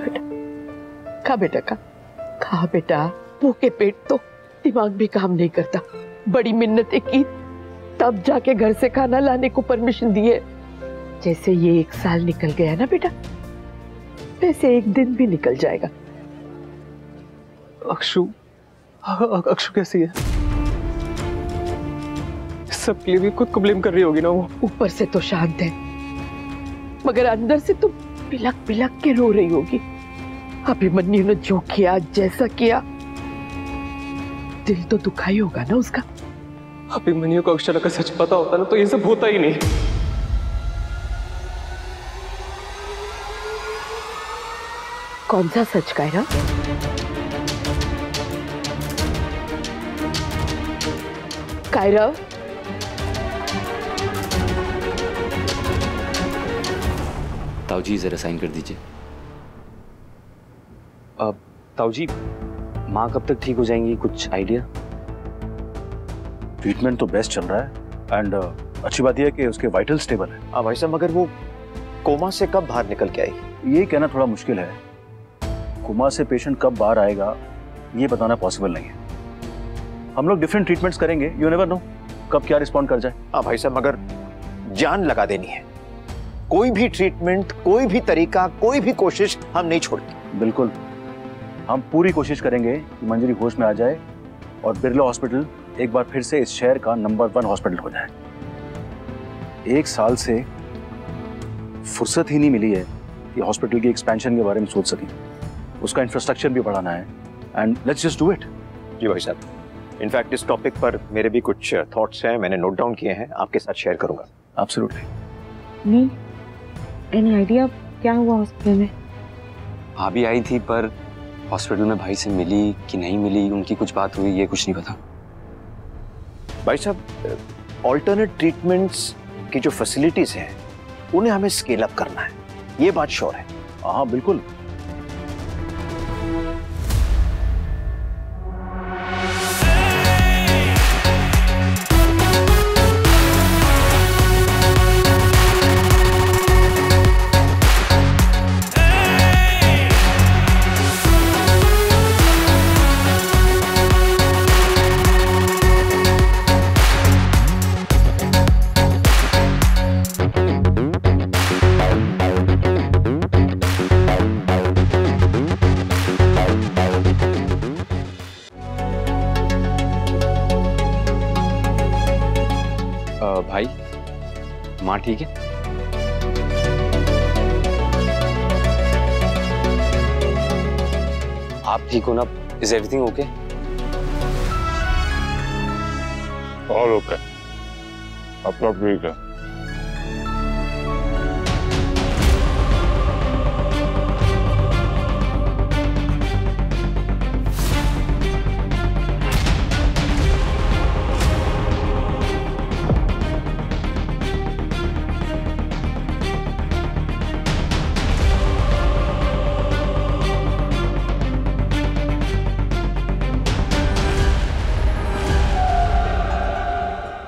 बेटा, खा बेटा, खा बेटा। भूखे पेट तो दिमाग भी काम नहीं करता। बड़ी मिन्नतें की तब जाके घर से खाना लाने को परमिशन दी है। जैसे ये 1 साल निकल गया ना बेटा, वैसे एक दिन भी निकल जाएगा। अक्षु कैसी है? सब के लिए भी खुद को ब्लेम कर रही होगी ना वो। ऊपर से तो शांत है, मगर अंदर से तो पिलक पिलक के रो रही होगी। अभिमन्यु ने जो किया, जैसा किया, दिल तो दुखा ही होगा ना उसका। अभिमन्यु को अक्षरा का सच पता होता ना तो ये सब होता ही नहीं। कौन सा सच, कायरा? कायरा, ताऊ जी जरा साइन कर दीजिए। ताऊ जी, माँ कब तक ठीक हो जाएंगी, कुछ आइडिया? ट्रीटमेंट तो बेस्ट चल रहा है एंड अच्छी बात यह है कि उसके वाइटल स्टेबल है। भाई साहब, मगर वो कोमा से कब बाहर निकल के आएगी? ये कहना थोड़ा मुश्किल है। कोमा से पेशेंट कब बाहर आएगा ये बताना पॉसिबल नहीं है। हम लोग डिफरेंट ट्रीटमेंट्स करेंगे, यू नेवर नो कब क्या रिस्पॉन्ड कर जाए। भाई साहब, मगर जान लगा देनी है। कोई भी ट्रीटमेंट, कोई भी तरीका, कोई भी कोशिश हम नहीं छोड़ते। बिल्कुल, हम पूरी कोशिश करेंगे कि मंजरी होश में आ जाए और बिरला हॉस्पिटल एक बार फिर से इस शहर का नंबर 1 हॉस्पिटल हो जाए। 1 साल से फुर्सत ही नहीं मिली है कि हॉस्पिटल की एक्सपेंशन के बारे में सोच सकें। उसका इंफ्रास्ट्रक्चर भी बढ़ाना है and let's just do it. जी भाई साहब, इनफैक्ट इस टॉपिक पर मेरे भी कुछ थॉट्स हैं, मैंने नोट डाउन किए हैं, आपके साथ शेयर करूंगा। एब्सोल्युटली। नहीं, एनी आइडिया क्या हुआ हॉस्पिटल में? भाभी आई थी पर हॉस्पिटल में भाई से मिली कि नहीं मिली, उनकी कुछ बात हुई, ये कुछ नहीं पता। भाई साहब, ऑल्टरनेट ट्रीटमेंट्स की जो फैसिलिटीज हैं उन्हें हमें स्केल अप करना है, ये बात श्योर है। हाँ बिल्कुल। भाई, माँ ठीक है? आप ठीक हो ना? Is everything okay? All okay, अब तो ठीक है।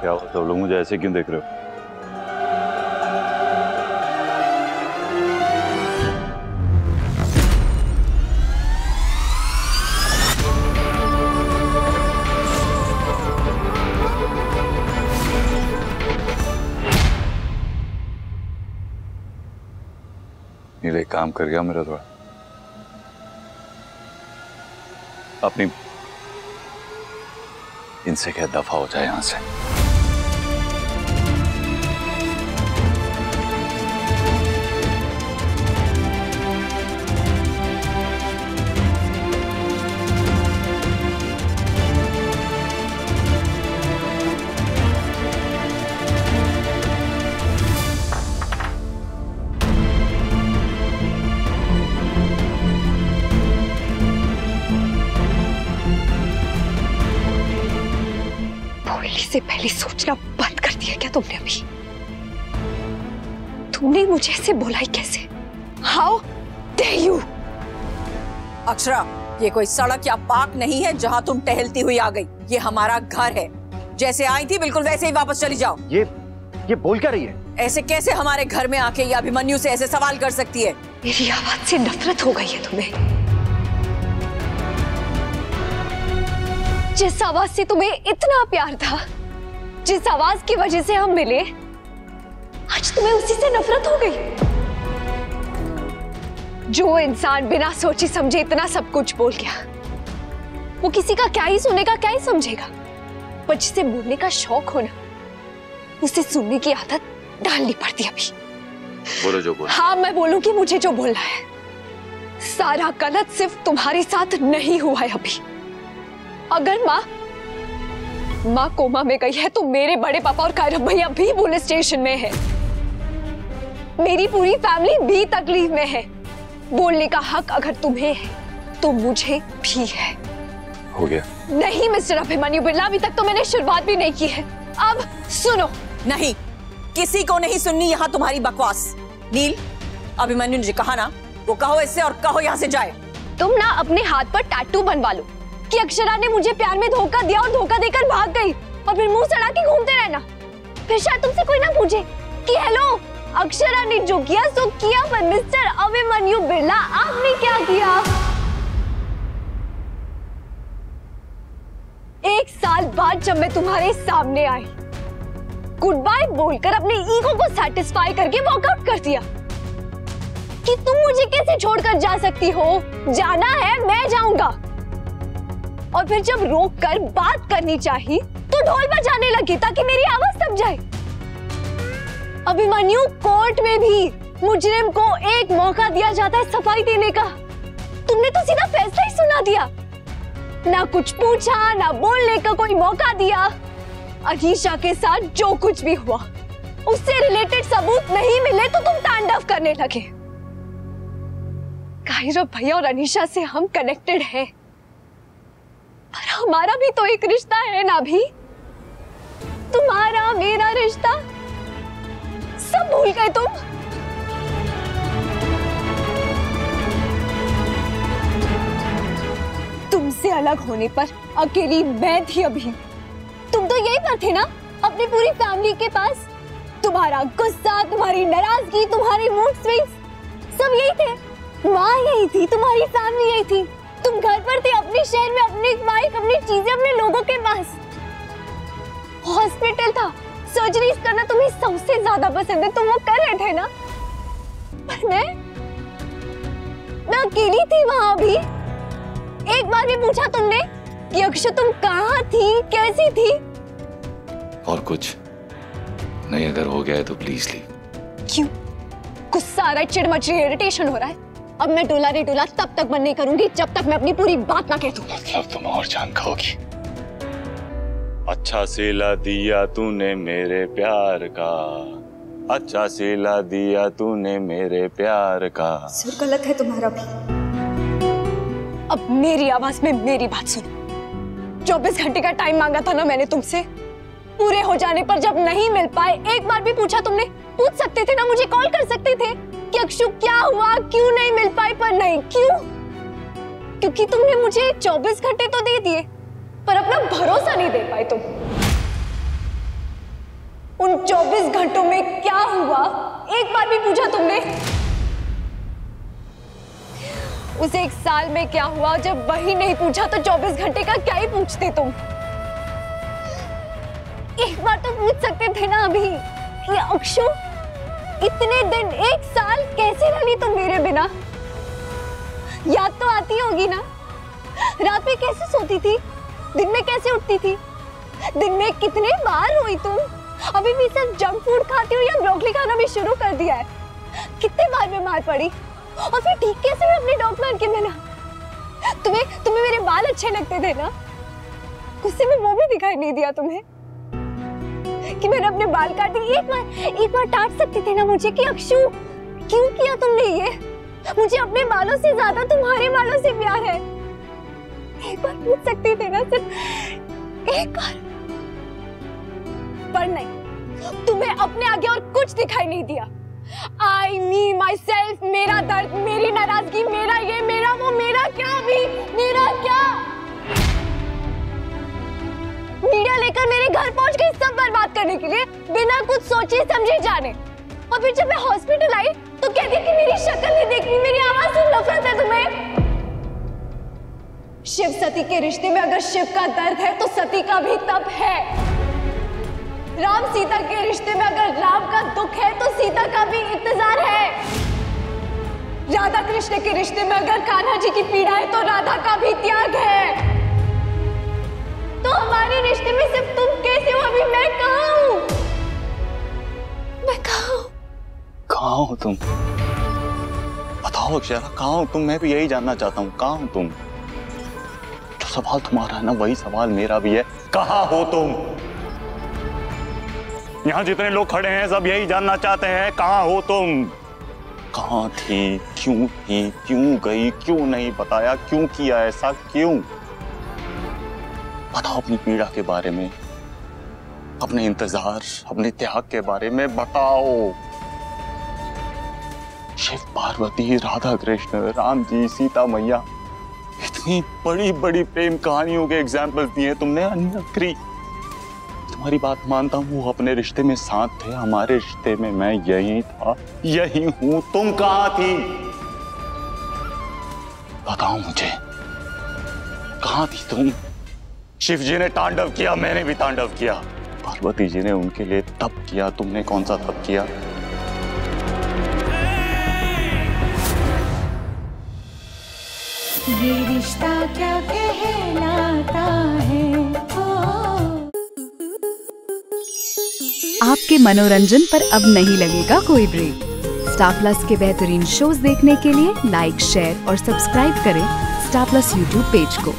क्या हो सब लोग मुझे ऐसे क्यों देख रहे हो? नीले काम कर गया मेरा थोड़ा। अपनी इनसे क्या दफा हो जाए यहां से। से पहले सोचना बंद कर दिया क्या तुमने? अभी तुमने मुझे ऐसे बोला ही कैसे? How dare you! अक्षरा, ये कोई सड़क या पार्क नहीं है जहां तुम टहलती हुई आ गई। ये हमारा घर है। जैसे आई थी बिल्कुल वैसे ही वापस चली जाओ। ये बोल क्या रही है? ऐसे कैसे हमारे घर में आके ये अभिमन्यु से ऐसे सवाल कर सकती है? मेरी आवाज से नफरत हो गई है तुम्हें? जिस आवाज से तुम्हें इतना प्यार था, जिस आवाज की वजह से हम मिले, आज तुम्हें उसी से नफरत हो गई। जो इंसान बिना सोचे समझे इतना सब कुछ बोल गया, वो किसी का क्या ही सुनेगा, क्या ही समझेगा। पर जिसे बोलने का शौक हो ना, उसे सुनने की आदत डालनी पड़ती अभी। बोलो जो बोलो। हाँ, मैं बोलूंगी मुझे जो बोलना है। सारा गलत सिर्फ तुम्हारे साथ नहीं हुआ है अभी। अगर माँ कोमा में गई है तो मेरे बड़े पापा और कायरव भैया भी पुलिस स्टेशन में है। मेरी पूरी फैमिली भी तकलीफ में है। बोलने का हक अगर तुम्हें है तो मुझे भी है। हो गया? नहीं मिस्टर अभिमन्यु बिरला, अभी तक तो मैंने शुरुआत भी नहीं की है। अब सुनो। नहीं, किसी को नहीं सुननी यहाँ तुम्हारी बकवास। नील, अभिमन्यु ने जो कहा ना वो कहो इससे, और कहो यहाँ से जाए। तुम ना अपने हाथ पर टैटू बनवा लो कि अक्षरा ने मुझे प्यार में धोखा दिया और धोखा देकर भाग गई, और फिर मुंह सड़ा के घूमते रहना। फिर शायद तुमसे कोई ना पूछे कि हेलो, अक्षरा ने जो किया सो किया, पर मिस्टर अभिमन्यु बिरला आपने क्या किया? 1 साल बाद जब मैं तुम्हारे सामने आई, गुड बाय बोलकर अपने ईगो को सेटिस्फाई करके वॉकआउट कर दिया कि तुम मुझे कैसे छोड़कर जा सकती हो। जाना है मैं जाऊंगा। और फिर जब रोक कर बात करनी चाहिए तो ढोल बजाने लगी ताकि मेरी आवाज दब जाए। अभिमन्यु, कोर्ट में भी मुजरिम को एक मौका दिया जाता है सफाई देने का। तुमने तो सीधा फैसला ही सुना दिया, ना कुछ पूछा, ना बोलने का कोई मौका दिया। अनीशा के साथ जो कुछ भी हुआ उससे रिलेटेड सबूत नहीं मिले तो तुम तांडव करने लगे। कायरव भैया और अनीशा से हम कनेक्टेड हैं, पर हमारा भी तो एक रिश्ता है ना भी। तुम्हारा मेरा रिश्ता सब भूल गए तुम। तुमसे अलग होने पर अकेली मैं थी अभी। तुम तो यही पर थे ना अपनी पूरी फैमिली के पास। तुम्हारा गुस्सा, तुम्हारी नाराजगी, तुम्हारी मूड स्विंग्स सब यही थे। माँ यही थी, तुम्हारी फैमिली यही थी। तुम घर पर थे, अपने शहर में, अपनी बाइक, अपनी चीजें, अपने लोगों के पास। हॉस्पिटल था, सर्जरीज करना तुम्हें सबसे ज्यादा पसंद है, तुम वो कर रहे थे ना। पर मैं अकेली थी वहां भी। एक बार भी पूछा तुमने कि अक्षय तुम कहाँ थी, कैसी थी? और कुछ नहीं, अगर हो गया है तो प्लीज लीव। क्यों? गुस्सा आ रहा है, चिढ़ मच रही है, इरिटेशन हो रहा है। अब मैं डोला रे डोला तब तक बंद नहीं करूंगी जब तक मैं अपनी पूरी बात ना कह दूं। मतलब तुम और जान खाओगी। अच्छा सिला दिया तूने मेरे प्यार का, अच्छा सिला दिया तूने मेरे प्यार का। सुर गलत है तुम्हारा भी। अब मेरी आवाज में मेरी बात सुनो। 24 घंटे का टाइम मांगा था ना मैंने तुमसे। पूरे हो जाने पर जब नहीं मिल पाए, एक बार भी पूछा तुमने? पूछ सकते थे ना, मुझे कॉल कर सकते थे कि अक्षु क्या हुआ, क्यों नहीं मिल पाई। पर नहीं, क्यों? क्योंकि तुमने मुझे 24 घंटे तो दे दिए पर अपना भरोसा नहीं दे पाए तुम। उन 24 घंटों में क्या हुआ एक बार भी पूछा तुमने? उस 1 साल में क्या हुआ जब वही नहीं पूछा तो 24 घंटे का क्या ही पूछते तुम? एक बार तो पूछ सकते थे ना अभी कि अक्षु इतने दिन 1 साल कैसे रही तुम मेरे बिना? याद तो आती होगी ना? रात में कैसे सोती थी, दिन में कैसे उठती थी, दिन में कितने बार रोई तुम? अभी भी सिर्फ जंक फूड खाती हो या ब्रोकली खाना भी शुरू कर दिया है? कितने बार बीमार पड़ी और फिर ठीक कैसे हुई अपने डॉक्टर के बिना? तुम्हें मेरे बाल अच्छे लगते थे ना? गुस्से में वो भी दिखाई नहीं दिया तुम्हें कि मैंने अपने बाल काटे? एक बार डांट सकती थी ना मुझे कि अक्षु क्यों किया तुमने ये? मुझे अपने बालों से ज्यादा तुम्हारे बालों से प्यार है। एक बार पूछ सकती थे ना, सिर्फ एक बार। पर नहीं, तुम्हें अपने आगे और कुछ दिखाई नहीं दिया। I, me, myself, मेरा दर्द, मेरी नाराजगी, मेरा ये, मेरा वो, मेरा क्या भी, मेरा क्या? मीडिया लेकर मेरे घर पहुंच गई सब बर्बाद करने के लिए, बिना कुछ सोचे समझे जाने। और फिर जब मैं हॉस्पिटल आई तो कहती कि मेरी शक्ल नहीं देखनी, मेरी आवाज से नफरत है तुम्हें। शिव सती के रिश्ते में अगर शिव का दर्द है तो सती का भी तप है। राम सीता के रिश्ते में अगर राम का दुख है तो सीता का भी इंतजार है। राधा कृष्ण के रिश्ते में अगर कान्हा जी की पीड़ा है तो राधा का भी त्याग है। तो हमारे रिश्ते में सिर्फ तुम कैसे हो? अभी मैं कहाँ हूँ? मैं कहाँ हूँ? कहाँ हो तुम? बताओ अक्षरा, कहाँ हो तुम? मैं भी यही जानना चाहता हूँ, कहाँ हो तुम? जो सवाल तुम्हारा है ना, वही सवाल मेरा भी है, कहाँ हो तुम? यहाँ जितने लोग खड़े हैं सब यही जानना चाहते हैं, कहाँ हो तुम? कहाँ थी, क्यों गई, क्यों नहीं बताया, क्यों किया ऐसा, क्यों? बताओ अपनी पीड़ा के बारे में, अपने इंतजार, अपने त्याग के बारे में बताओ। शिव पार्वती, राधा कृष्ण, राम जी, सीता मैया, इतनी बड़ी बड़ी प्रेम कहानियों के एग्जाम्पल दिए तुमने। अनकरी, तुम्हारी बात मानता हूँ, वो अपने रिश्ते में साथ थे, हमारे रिश्ते में मैं यही था, यही हूँ। तुम कहाँ थी? बताओ मुझे, कहाँ थी तुम? शिव जी ने तांडव किया, मैंने भी तांडव किया। पार्वती जी ने उनके लिए तप किया, तुमने कौन सा तप किया? ये रिश्ता क्या कहलाता है। आपके मनोरंजन पर अब नहीं लगेगा कोई ब्रेक। स्टार प्लस के बेहतरीन शोज देखने के लिए लाइक, शेयर और सब्सक्राइब करें स्टार प्लस यूट्यूब पेज को।